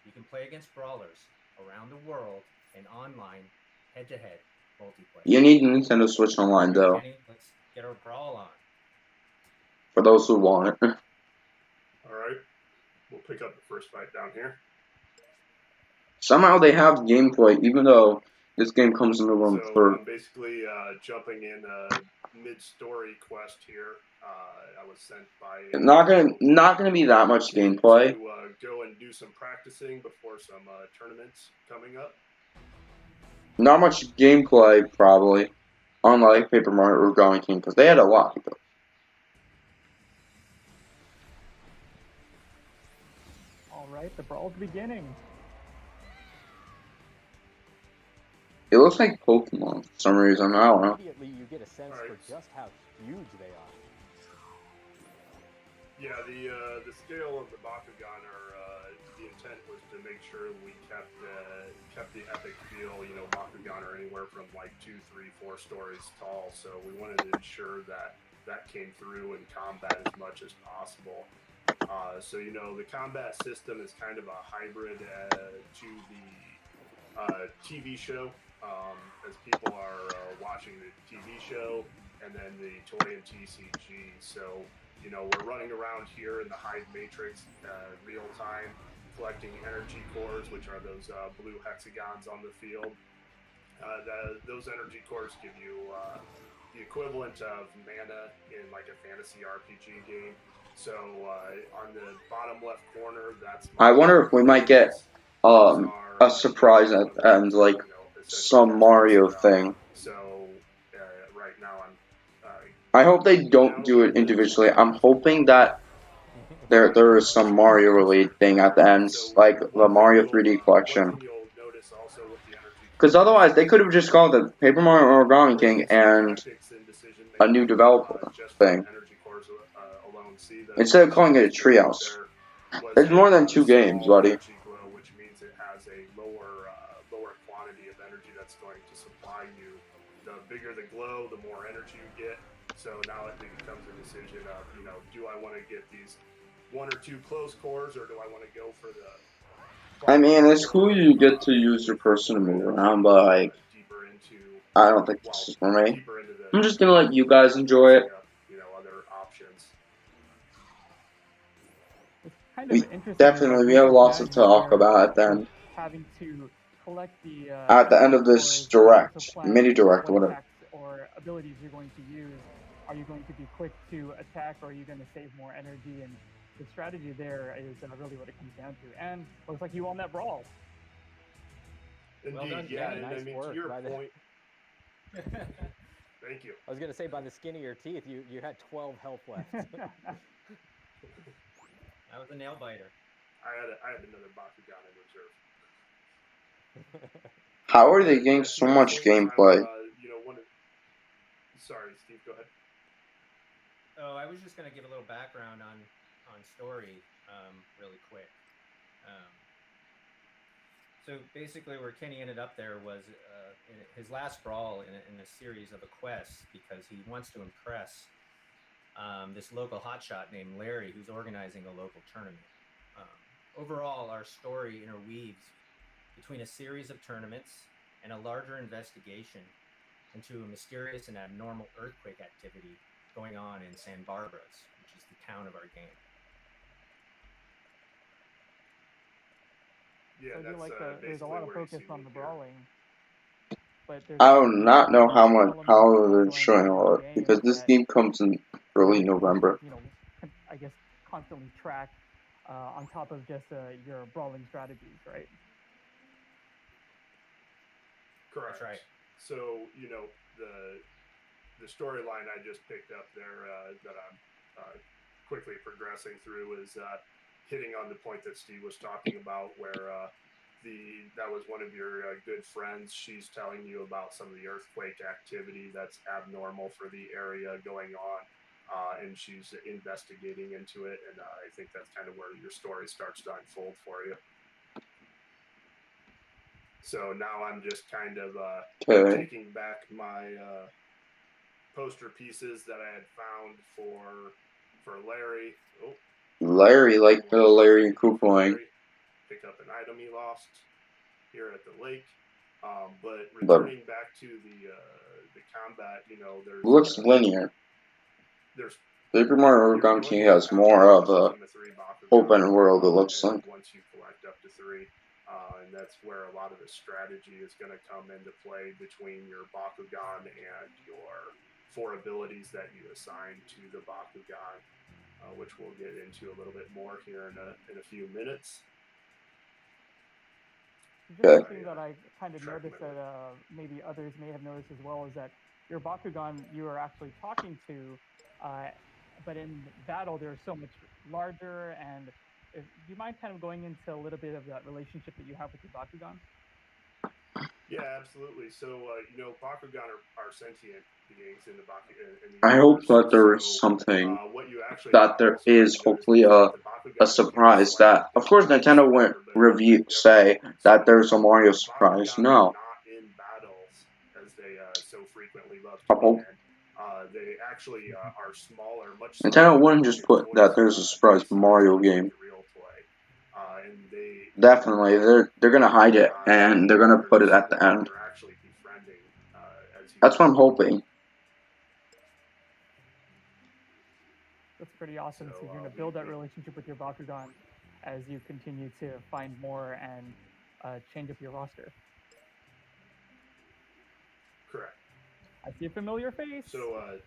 you can play against brawlers around the world in online, head-to-head multiplayer. You need Nintendo Switch Online, though. Kenny, let's get our brawl on. For those who want it. Alright, we'll pick up the first fight down here. Somehow they have gameplay, even though this game comes in November 3rd. I'm basically jumping in a mid-story quest here. I was sent by... Not gonna be that much gameplay. To go and do some practicing before some tournaments coming up. Not much gameplay, probably. Unlike Paper Mario Origami King, because they had a lot of those. Alright, the brawl's beginning. It looks like Pokemon for some reason. I don't know. Immediately, you get a sense for just how huge they are. Yeah, the scale of the Bakugan the intent was to make sure we kept the epic feel. You know, Bakugan are anywhere from like 2, 3, 4 stories tall, so we wanted to ensure that came through in combat as much as possible. So you know, the combat system is kind of a hybrid to the TV show. As people are watching the TV show and then the toy and TCG. So, you know, we're running around here in the Hive Matrix real time, collecting energy cores, which are those blue hexagons on the field. Those energy cores give you the equivalent of mana in like a fantasy RPG game. So on the bottom left corner, that's... I wonder if we might get a surprise at the end, like some Mario thing. So right now I hope they don't do it individually. I'm hoping that there is some Mario related thing at the end, like the Mario 3D collection. Because otherwise they could have just called it Paper Mario Origami King and a new developer thing. Instead of calling it a treehouse. There's more than 2 games, buddy. Which means it has a lower quantity of energy that's going to supply you. The bigger the glow, the more energy you get. So now it becomes a decision of, you know, do I want to get these 1 or 2 close cores, or do I want to go for the... I mean, it's cool you get to use your person to move around, but like, I don't think this is for me. I'm just gonna let you guys enjoy it. You know, other options. We have lots to talk about then. Having to collect the at the end of this direct, mini direct, whatever. Or abilities you're going to use. Are you going to be quick to attack, or are you going to save more energy? And the strategy there is really what it comes down to. And looks like you won that brawl. Indeed, well done, yeah, and I mean, to your point. Thank you. I was going to say, by the skin of your teeth, you had 12 health left. That was a nail biter. I had another Bakugan in reserve. How are they getting so much gameplay? You know, sorry, Steve, go ahead. Oh, I was just going to give a little background on on story really quick. Um, so basically, where Kenny ended up there was in his last brawl in a series of a quest because he wants to impress this local hotshot named Larry, who's organizing a local tournament. Overall, our story interweaves between a series of tournaments and a larger investigation into a mysterious and abnormal earthquake activity going on in San Barbara's, which is the town of our game. Yeah, So I do that's like there's a basically lot of where you focus see on me the here. brawling, but there's I also do the not know how elements they're ongoing showing within all the it because game this that game comes in early November. you know, I guess constantly track on top of just your brawling strategies, right? Correct. That's right. So the storyline I just picked up there that I'm quickly progressing through is hitting on the point that Steve was talking about, where that was one of your good friends. She's telling you about some of the earthquake activity that's abnormal for the area going on, and she's investigating into it. And I think that's kind of where your story starts to unfold for you. So now I'm just kind of taking back my poster pieces that I had found for Larry. Oh, Larry, like the Larry and Koopaling. Pick up an item he lost here at the lake. But returning back to the combat, there's looks linear. There's Super Mario Origami King has more of a open world. It looks like. Once you collect up to 3. And that's where a lot of the strategy is going to come into play between your Bakugan and your 4 abilities that you assign to the Bakugan, which we'll get into a little bit more here in a few minutes. Just something that I kind of noticed that maybe others may have noticed as well is that your Bakugan you are actually talking to, but in battle they're so much larger. And do you mind kind of going into a little bit of that relationship that you have with your Bakugan? Yeah, absolutely. So, Bakugan are sentient beings in the Bakugan. I hope that there is something that there is hopefully a surprise that, of course, Nintendo wouldn't say that there's a Mario surprise. No. Not in battles as they so frequently love to be in. They actually are smaller, much smaller. Nintendo wouldn't just put that there's a surprise Mario game. Real toy. And they definitely they're gonna hide it and they're gonna put it at the end. They're actually befriending. That's what I'm hoping. That's pretty awesome. So you're gonna build that relationship with your Bakugan as you continue to find more and change up your roster. Correct. I see a familiar face. So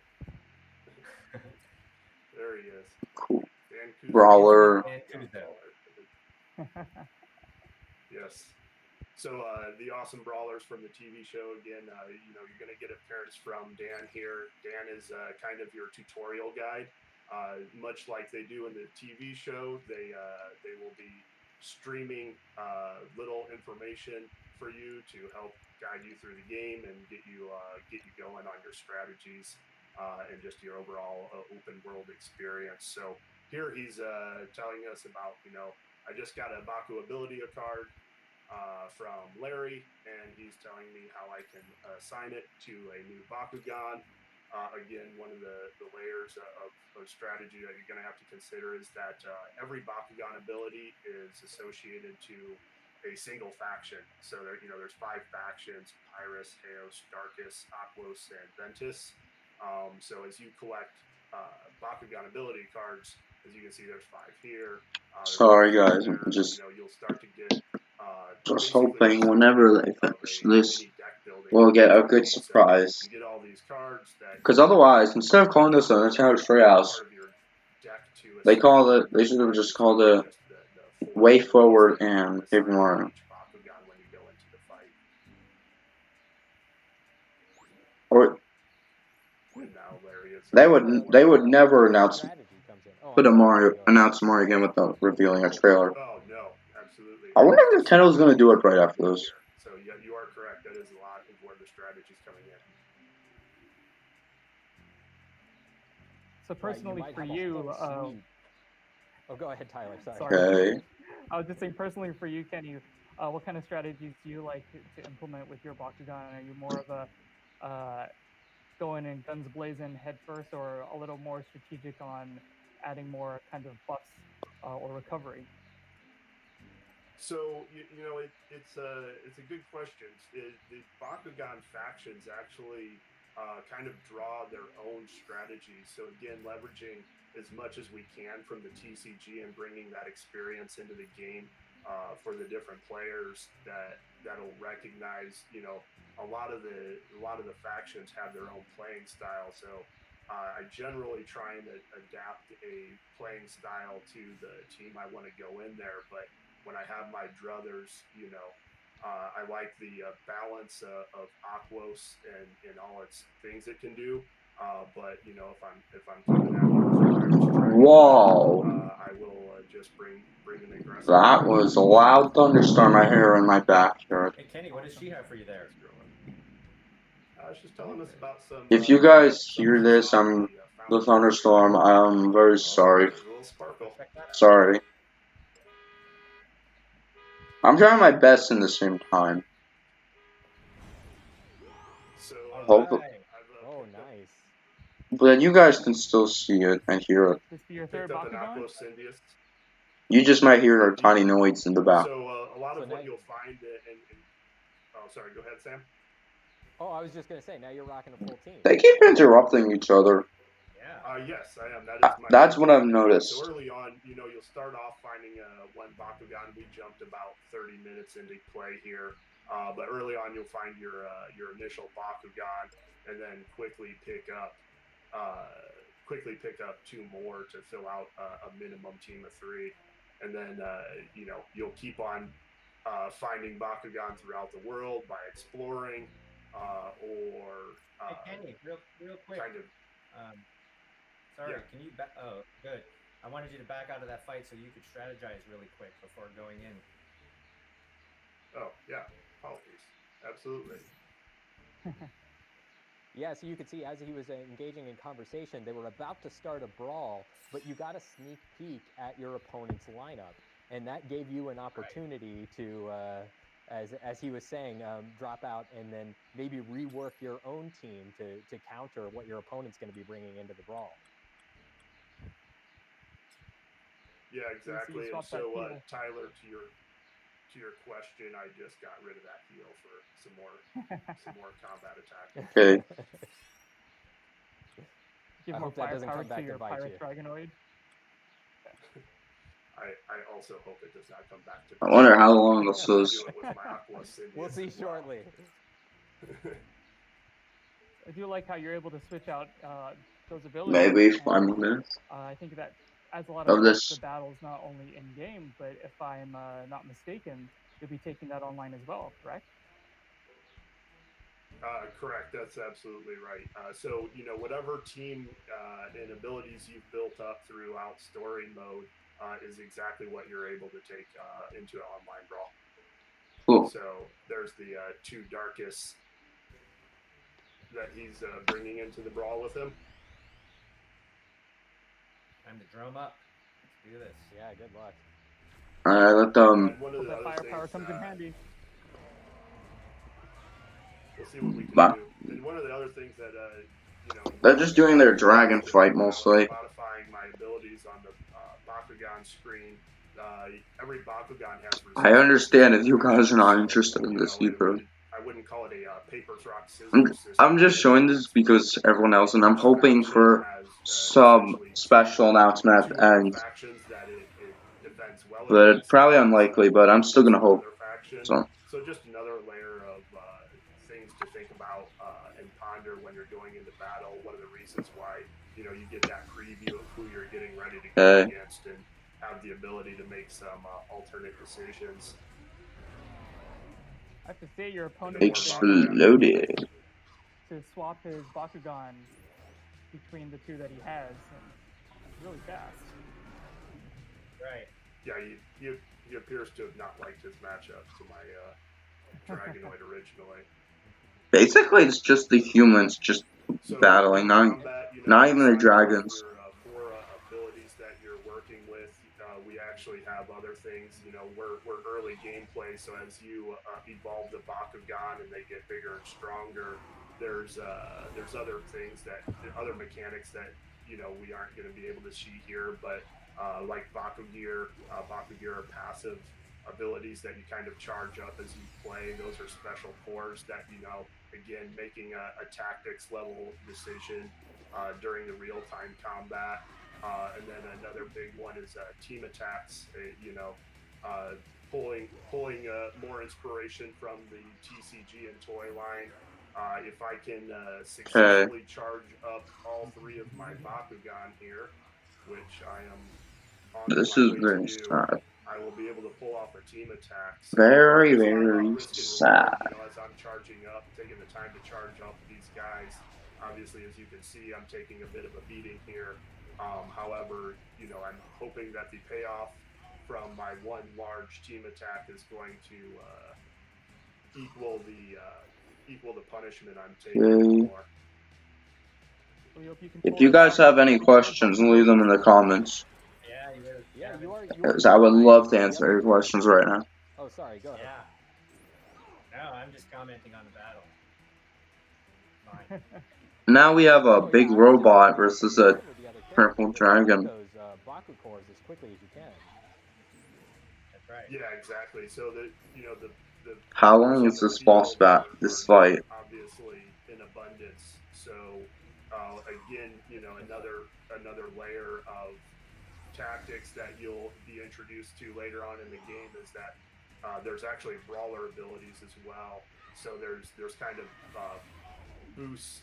there he is. Cool. Dan Brawler. Yes. So the awesome brawlers from the TV show again. You're going to get appearance from Dan here. Dan is kind of your tutorial guide. Much like they do in the TV show, they will be streaming little information for you to help guide you through the game and get you going on your strategies and just your overall open world experience. So here he's telling us about, I just got a Baku ability card from Larry, and he's telling me how I can assign it to a new Bakugan. Again, one of the layers of strategy that you're going to have to consider is that every Bakugan ability is associated to a single faction. So there's 5 factions: Pyrus, Heos, Darkus, Aquos, and Ventus. So as you collect Bakugan ability cards, as you can see, there's 5 here. Sorry guys, I'm just you'll start to get hoping whenever they finish this, we'll get a good surprise. Because otherwise, instead of calling this a Nintendo Treehouse, they should have just called it Way Forward and Paper Mario. Or they would never put a Mario game without revealing a trailer. Oh no, absolutely. I wonder if Nintendo's gonna do it right after this. So yeah, you are correct. That is a lot of where the strategy is coming in. So personally, for you, Oh, go ahead, Tyler. Sorry. Okay. I was just saying, personally for you, Kenny, what kind of strategies do you like to implement with your Bakugan? Are you more of a going in guns blazing head first, or a little more strategic on adding more kind of buffs or recovery? So it's a good question. The Bakugan factions actually kind of draw their own strategy. So again, leveraging as much as we can from the TCG and bringing that experience into the game for the different players that'll recognize. A lot of the factions have their own playing style. So I generally try and adapt a playing style to the team I want to go in there, but when I have my druthers, I like the balance of Aquos and all its things it can do. But if I'm coming after with a Pirate's Dragon, Whoa! I will just bring an aggressive. That was a loud thunderstorm I hear in my backyard. Hey Kenny, what does she have for you there? She's telling us about some. If you guys hear this, the thunderstorm. I'm very sorry. There's a little sparkle. Sorry. I'm trying my best in the same time. So, Hopefully, Oh, nice. but you guys can still see it and hear it. This be your third picked up an Bakugan? Aquos Syndius. You just might hear a tiny noise in the back. So a lot So of now what you'll find oh, sorry. Go ahead, Sam. Oh, I was just gonna say, now you're rocking a full team. They keep interrupting each other. Yeah. Yes, I am. That is my. That's what I've noticed. So early on, you'll start off finding one Bakugan. We jumped about 30 minutes into play here, but early on you'll find your initial Bakugan, and then quickly pick up two more to fill out a minimum team of 3, and then you'll keep on finding Bakugan throughout the world by exploring or Hey Kenny, real quick. kind of. Sorry, Yeah. can you back? Oh, good. I wanted you to back out of that fight so you could strategize really quick before going in. Oh yeah, apologies. Absolutely. Yeah, so you could see as he was engaging in conversation, they were about to start a brawl, but you got a sneak peek at your opponent's lineup, and that gave you an opportunity to, as he was saying, drop out and then maybe rework your own team to counter what your opponent's going to be bringing into the brawl. Yeah, exactly. And swap that so, heal. Tyler, to your question, I just got rid of that heal for some more combat attack. Okay. Give I more hope that doesn't firepower come back to to your bite pirate you. Dragonoid. I also hope it does not come back to. I wonder how long this is. Do it with my Aqua Syndius We'll see as well. shortly. I do like how you're able to switch out those abilities. Maybe and, 5 minutes. I think that adds a lot Of of this. the battles, not only in game, but if I'm not mistaken, you'll be taking that online as well, correct? Correct. That's absolutely right. So whatever team and abilities you've built up throughout story mode is exactly what you're able to take into an online brawl. Cool. So there's the 2 darkest that he's bringing into the brawl with him. Time to drum up. Let's do this. Yeah, good luck. Alright, let them. One of the That other firepower things, comes in handy. we'll see what we can Bah. do. And one of the other things that They're just doing their dragon fight mostly. Modifying my abilities on the Bakugan screen. Every Bakugan has. I understand if you guys are not interested in this either. I wouldn't call it a paper rock scissors system. I'm just showing this because everyone else, and I'm hoping for some special announcement at the end. But probably unlikely, but I'm still gonna hope. So just another layer of things to think about and ponder when you're going into battle. One of the reasons why you get that preview of who you're getting ready to go against and have the ability to make some alternate decisions. I have to say, your opponent Exploded. to swap his Bakugan between the 2 that he has, and really fast. Right. Yeah, he appears to have not liked his matchup to my Dragonoid originally. Basically, it's just the humans just battling, not even the dragons. For abilities that you're working with, things, you know, we're early gameplay, so as you evolve the Bakugan and they get bigger and stronger, there's other things that other mechanics that you know we aren't going to be able to see here, but like Bakugear are passive abilities that you kind of charge up as you play. Those are special cores that, you know, again, making a tactics level decision during the real time combat. And then another big one is team attacks. You know, pulling more inspiration from the TCG and toy line. If I can successfully charge up all three of my Bakugan here, which I am on This my is way to very do, sad. I will be able to pull off a team attack. So Very, there's a lot very about risk and sad. reward. You know, as I'm charging up, taking the time to charge up these guys. Obviously, as you can see, I'm taking a bit of a beating here. However, you know, I'm hoping that the payoff from my one large team attack is going to equal the punishment I'm taking Okay. more. We hope you can If pull you this guys off. have any questions, leave them in the comments. Yeah, you really. Yeah, you are. Because I would love to answer your questions right now. Oh, sorry. Go ahead. Yeah. No, I'm just commenting on the battle. Fine. Now we have a Oh, big yeah, I was just robot saying, versus you're a fine with the other purple characters. Just collect dragon. those Baku cores as quickly as you can. That's right. Yeah, exactly. So the you know the How cores long on is the this boss field bat? are This not fight? obviously in abundance. So again, you know, another layer of tactics that you'll be introduced to later on in the game is that there's actually brawler abilities as well. So there's kind of boost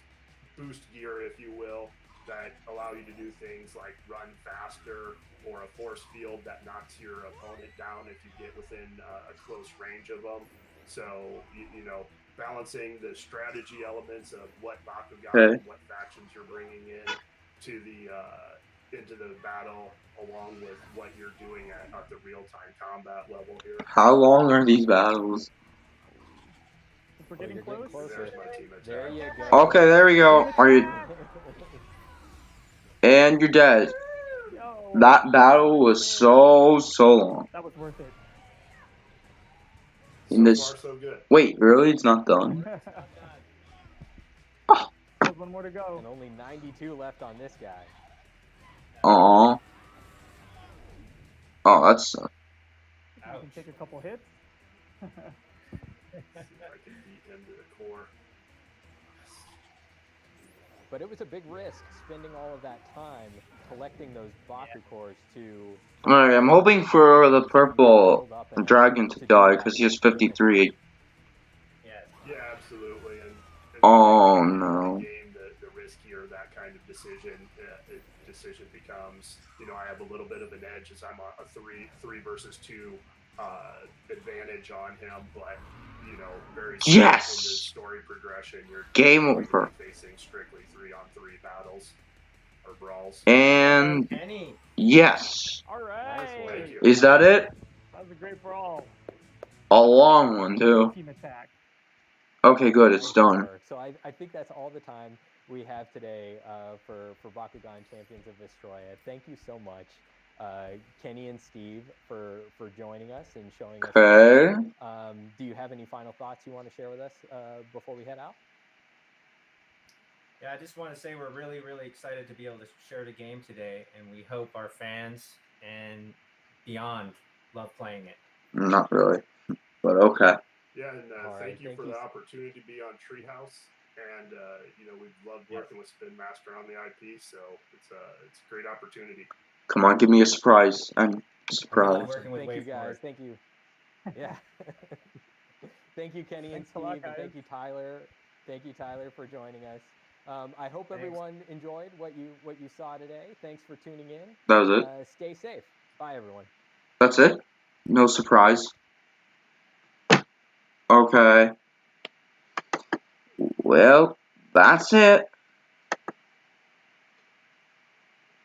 gear, if you will, that allow you to do things like run faster, or a force field that knocks your opponent down if you get within a close range of them. So you know, balancing the strategy elements of what Bakugan and what factions you're bringing in to the into the battle, along with what you're doing at the real time combat level here. How long are these battles? We're getting close. There's my team attack. There you go. Okay, there we go. Are you? And you're dead. Yo, That battle was so long. that was worth it. In this. So far, so good. Wait, really? It's not done. There's one more to go. And only 92 left on this guy. Aww. Oh, that's. I can take a couple hits. See if I can beat him to the core. But it was a big risk spending all of that time collecting those Baku cores to. Alright, I'm hoping for the purple dragon to die because he has 53. Yeah, absolutely. And oh no. The game, the riskier that kind of decision becomes. You know, I have a little bit of an edge as I'm a three versus two advantage on him, but you know, very soon in the story progression, you're game over. Facing strictly 3-on-3 battles or brawls. And yes. All right. Is that it? That was a great brawl. A long one too. Team attack. Okay, good. It's done. So I think that's all the time we have today for Bakugan Champions of Vestroia. Thank you so much, Kenny and Steve, for joining us and showing us. Okay. Do you have any final thoughts you want to share with us before we head out? Yeah, I just want to say we're really, really excited to be able to share the game today, and we hope our fans and beyond love playing it. Not really, but okay. Yeah, and thank you for the opportunity to be on Treehouse, and you know, we've loved working with Spin Master on the IP, so it's a great opportunity. Come on, give me a surprise. I'm surprised. Thank you guys. Thank you. Yeah. Thank you, Kenny and Steve. And thank you, Tyler. Thank you, Tyler, for joining us. I hope everyone enjoyed what you saw today. Thanks for tuning in. That was it. Stay safe. Bye, everyone. That's it? No surprise. Okay. Well, that's it.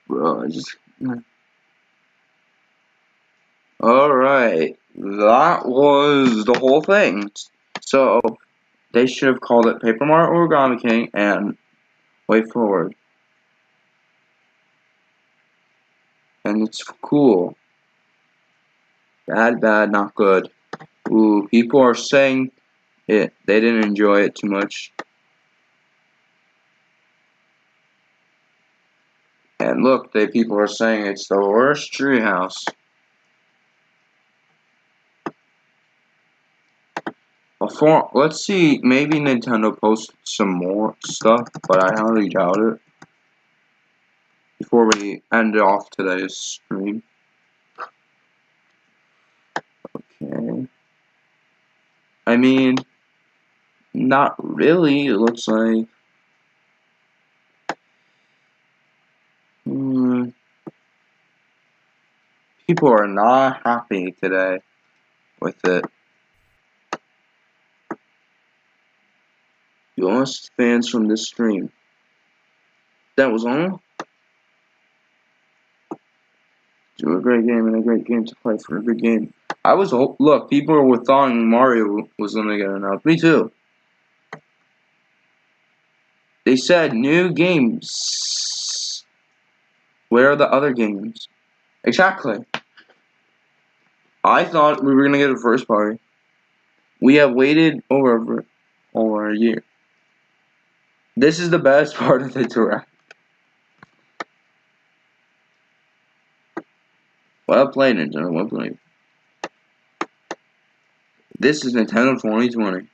Bro, Alright. That was the whole thing. So, they should have called it Paper Mario Origami King and Way Forward. And it's cool. Bad, bad, not good. Ooh, people are saying they didn't enjoy it too much. And look, people are saying it's the worst treehouse. Let's see, maybe Nintendo posts some more stuff, but I highly doubt it. Before we end off today's stream. Okay. I mean, not really, it looks like. People are not happy today with it. You lost fans from this stream. That was all? Do a great game and a great game to play for a good game. Look, people were thought Mario was gonna get announced. Me too. They said new games. Where are the other games? Exactly. I thought we were gonna get a first party. We have waited over a year. This is the best part of the direct. Well played, Nintendo. Well played. This is Nintendo 2020.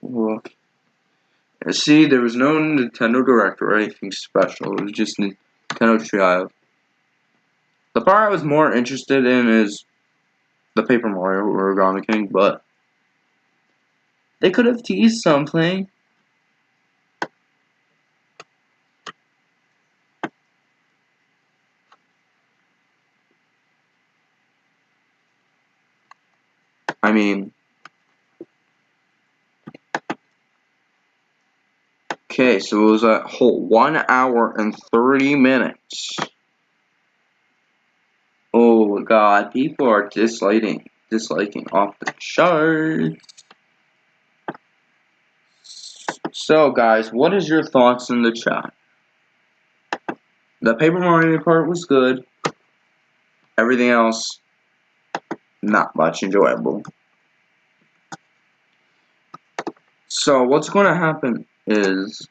Look. See, there was no Nintendo Direct or anything special. It was just Nintendo Trial. The part I was more interested in is the Paper Mario Origami King, but they could have teased something. I mean, okay, so it was a whole 1 hour and 30 minutes. Oh god, people are disliking off the charts. So guys, what is your thoughts in the chat? The Paper Mario part was good. Everything else, not much enjoyable. So what's going to happen is